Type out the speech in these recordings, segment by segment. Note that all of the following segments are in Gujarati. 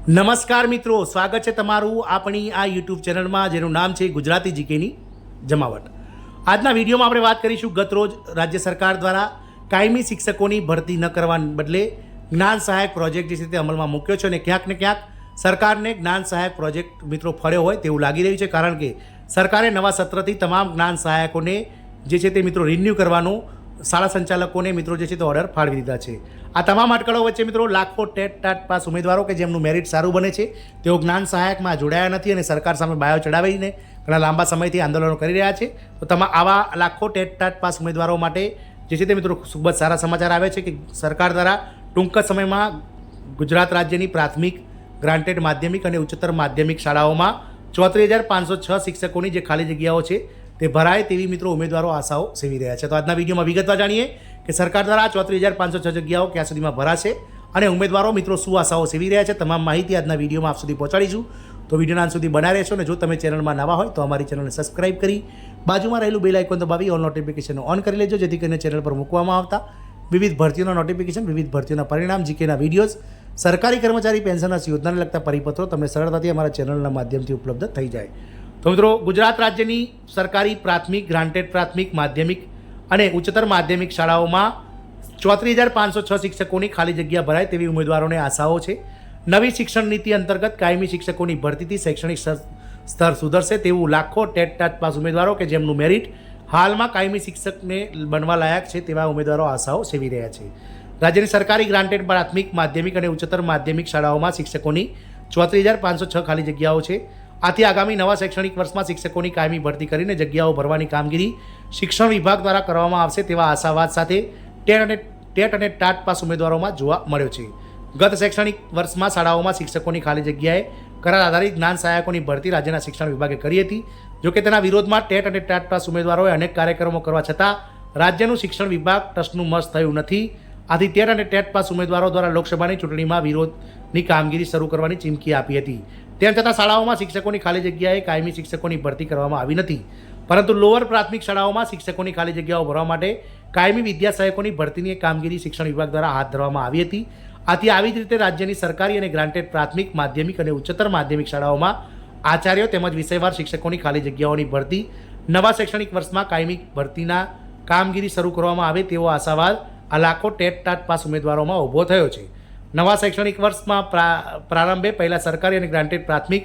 નમસ્કાર મિત્રો, સ્વાગત છે તમારું આપણી આ યુટ્યુબ ચેનલમાં જેનું નામ છે ગુજરાતી જીકેની જમાવટ। આજના વિડીયોમાં આપણે વાત કરીશું ગતરોજ રાજ્ય સરકાર દ્વારા કાયમી શિક્ષકોની ભરતી ન કરવાને બદલે જ્ઞાન સહાયક પ્રોજેક્ટ જે છે તે અમલમાં મૂક્યો છે અને ક્યાંક ને ક્યાંક સરકારને જ્ઞાન સહાયક પ્રોજેક્ટ મિત્રો ફળ્યો હોય તેવું લાગી રહ્યું છે, કારણ કે સરકારે નવા સત્રથી તમામ જ્ઞાન સહાયકોને જે છે તે મિત્રો રિન્યૂ કરવાનું શાળા સંચાલકોને મિત્રો જે છે તે ઓર્ડર ફાળવી દીધા છે। આ તમામ અટકળો વચ્ચે મિત્રો લાખો ટેટ ટાટ પાસ ઉમેદવારો કે જેમનું મેરિટ સારું બને છે તેઓ જ્ઞાન સહાયકમાં જોડાયા નથી અને સરકાર સામે બાયો ચડાવીને ઘણા લાંબા સમયથી આંદોલનો કરી રહ્યા છે। તો આવા લાખો ટેટ ટાટ પાસ ઉમેદવારો માટે જે છે તે મિત્રો ખૂબ જ સારા સમાચાર આવે છે કે સરકાર દ્વારા ટૂંક જ સમયમાં ગુજરાત રાજ્યની પ્રાથમિક, ગ્રાન્ટેડ માધ્યમિક અને ઉચ્ચતર માધ્યમિક શાળાઓમાં 34,506 શિક્ષકોની જે ખાલી જગ્યાઓ છે તે ભરાય તેવી મિત્રો ઉમેદવારો આશાઓ સેવી રહ્યા છે। તો આજના વિડીયોમાં વિગતવાર જાણીએ કે સરકાર દ્વારા 34,506 જગ્યાઓ ક્યાં સુધીમાં ભરાશે અને ઉમેદવારો મિત્રો શું આશાઓ સેવી રહ્યા છે, તમામ માહિતી આજના વિડીયોમાં આપ સુધી પહોંચાડીશું। તો વિડીયોના અંત સુધી બનાવી રહેશો અને જો તમે ચેનલમાં નવા હોય તો અમારી ચેનલને સબસ્ક્રાઇબ કરી બાજુમાં રહેલું બેલ આઇકોન દબાવી ઓલ નોટિફિકેશન ઓન કરી લેજો, જેથી કરીને ચેનલ પર મૂકવામાં આવતા વિવિધ ભરતીઓના નોટિફિકેશન, વિવિધ ભરતીઓના પરિણામ, જીકેના વિડીયોઝ, સરકારી કર્મચારી પેન્શનર્સ યોજનાને લગતા પરિપત્રો તમને સરળતાથી અમારા ચેનલના માધ્યમથી ઉપલબ્ધ થઈ જાય। તો મિત્રો, ગુજરાત રાજ્યની સરકારી પ્રાથમિક, ગ્રાન્ટેડ પ્રાથમિક, માધ્યમિક અને ઉચ્ચતર માધ્યમિક શાળાઓમાં 34,506 શિક્ષકોની ખાલી જગ્યા ભરાય તેવી ઉમેદવારોને આશાઓ છે। નવી શિક્ષણ નીતિ અંતર્ગત કાયમી શિક્ષકોની ભરતીથી શૈક્ષણિક સ્તર સુધરશે તેવું લાખો ટેટ ટાટ પાસ ઉમેદવારો કે જેમનું મેરિટ હાલમાં કાયમી શિક્ષકને બનવા લાયક છે તેવા ઉમેદવારો આશાઓ સેવી રહ્યા છે। રાજ્યની સરકારી ગ્રાન્ટેડ પ્રાથમિક, માધ્યમિક અને ઉચ્ચતર માધ્યમિક શાળાઓમાં શિક્ષકોની 34,506 ખાલી જગ્યાઓ છે। આથી આગામી નવા શૈક્ષણિક વર્ષમાં શિક્ષકોની કાયમી ભરતી કરીને જગ્યાઓ ભરવાની કામગીરી શિક્ષણ વિભાગ દ્વારા કરવામાં આવશે તેવા આશાવાદ સાથે ટેટ અને ટાટ પાસ ઉમેદવારોમાં જોવા મળ્યો છે। ગત શૈક્ષણિક વર્ષમાં શાળાઓમાં શિક્ષકોની ખાલી જગ્યાએ કરાર આધારિત જ્ઞાન સહાયકોની ભરતી રાજ્યના શિક્ષણ વિભાગે કરી હતી। જોકે તેના વિરોધમાં ટેટ અને ટાટ પાસ ઉમેદવારોએ અનેક કાર્યક્રમો કરવા છતાં રાજ્યનું શિક્ષણ વિભાગ ટસનું મસ થયું નથી। આથી ટેટ અને ટેટ પાસ ઉમેદવારો દ્વારા લોકસભાની ચૂંટણીમાં વિરોધની કામગીરી શરૂ કરવાની ચીમકી આપી હતી। તેમ છતાં શાળાઓમાં શિક્ષકોની ખાલી જગ્યાએ કાયમી શિક્ષકોની ભરતી કરવામાં આવી નથી, પરંતુ લોઅર પ્રાથમિક શાળાઓમાં શિક્ષકોની ખાલી જગ્યાઓ ભરવા માટે કાયમી વિદ્યા સહાયકોની ભરતીની કામગીરી શિક્ષણ વિભાગ દ્વારા હાથ ધરવામાં આવી હતી। આથી આવી જ રીતે રાજ્યની સરકારી અને ગ્રાન્ટેડ પ્રાથમિક, માધ્યમિક અને ઉચ્ચતર માધ્યમિક શાળાઓમાં આચાર્યો તેમજ વિષયવાર શિક્ષકોની ખાલી જગ્યાઓની ભરતી નવા શૈક્ષણિક વર્ષમાં કાયમી ભરતીના કામગીરી શરૂ કરવામાં આવે તેવો આશાવાદ આ લાખો ટેટ ટાટ પાસ ઉમેદવારોમાં ઊભો થયો છે। નવા શૈક્ષણિક વર્ષમાં પ્રારંભે પહેલાં સરકારી અને ગ્રાન્ટેડ પ્રાથમિક,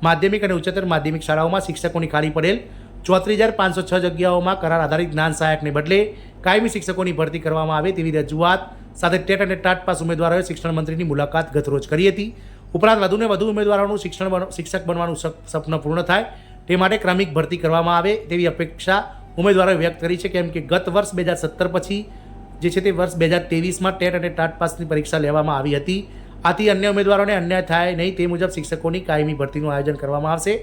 માધ્યમિક અને ઉચ્ચતર માધ્યમિક શાળાઓમાં શિક્ષકોની ખાલી પડેલ 34,506 જગ્યાઓમાં કરાર આધારિત જ્ઞાન સહાયકને બદલે કાયમી શિક્ષકોની ભરતી કરવામાં આવે તેવી રજૂઆત સાથે ટેટ અને ટાટ પાસ ઉમેદવારોએ શિક્ષણ મંત્રીની મુલાકાત ગતરોજ કરી હતી। ઉપરાંત વધુને વધુ ઉમેદવારોનું શિક્ષક બનવાનું સપનું પૂર્ણ થાય તે માટે ક્રમિક ભરતી કરવામાં આવે તેવી અપેક્ષા ઉમેદવારોએ વ્યક્ત કરી છે, કેમ કે ગત વર્ષ 2017 પછી જે છે તે વર્ષ 2023માં ટેટ અને ટાટ પાસની પરીક્ષા લેવામાં આવી હતી। આથી અન્ય ઉમેદવારોને અન્યાય થાય નહીં તે મુજબ શિક્ષકોની કાયમી ભરતીનું આયોજન કરવામાં આવશે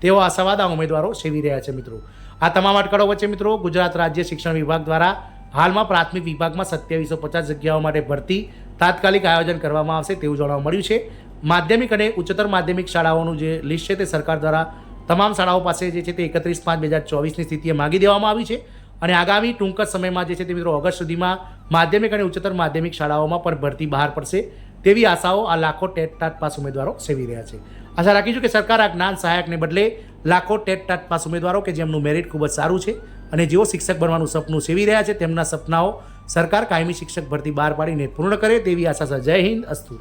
તેવો આશાવાદ આ ઉમેદવારો સેવી રહ્યા છે। મિત્રો, આ તમામ અટકળો વચ્ચે મિત્રો ગુજરાત રાજ્ય શિક્ષણ વિભાગ દ્વારા હાલમાં પ્રાથમિક વિભાગમાં 2750 જગ્યાઓ માટે ભરતી તાત્કાલિક આયોજન કરવામાં આવશે તેવું જાણવા મળ્યું છે। માધ્યમિક અને ઉચ્ચતર માધ્યમિક શાળાઓનું જે લિસ્ટ છે તે સરકાર દ્વારા તમામ શાળાઓ પાસે જે છે તે 31/5/2024ની સ્થિતિએ માગી દેવામાં આવી છે અને આગામી ટૂંક જ સમયમાં જે છે તે મિત્રો ઓગસ્ટ સુધીમાં માધ્યમિક અને ઉચ્ચતર માધ્યમિક શાળાઓમાં પણ ભરતી બહાર પડશે તેવી આશાઓ આ લાખો ટેટ ટાટ પાસ ઉમેદવારો સેવી રહ્યા છે। આશા રાખીશું કે સરકાર આ જ્ઞાન સહાયકને બદલે લાખો ટેટ ટાટ પાસ ઉમેદવારો કે જેમનું મેરિટ ખૂબ જ સારું છે અને જેઓ શિક્ષક બનવાનું સપનું સેવી રહ્યા છે તેમના સપનાઓ સરકાર કાયમી શિક્ષક ભરતી બહાર પાડીને પૂર્ણ કરે તેવી આશા છે। જય હિન્દ, અસ્તુ।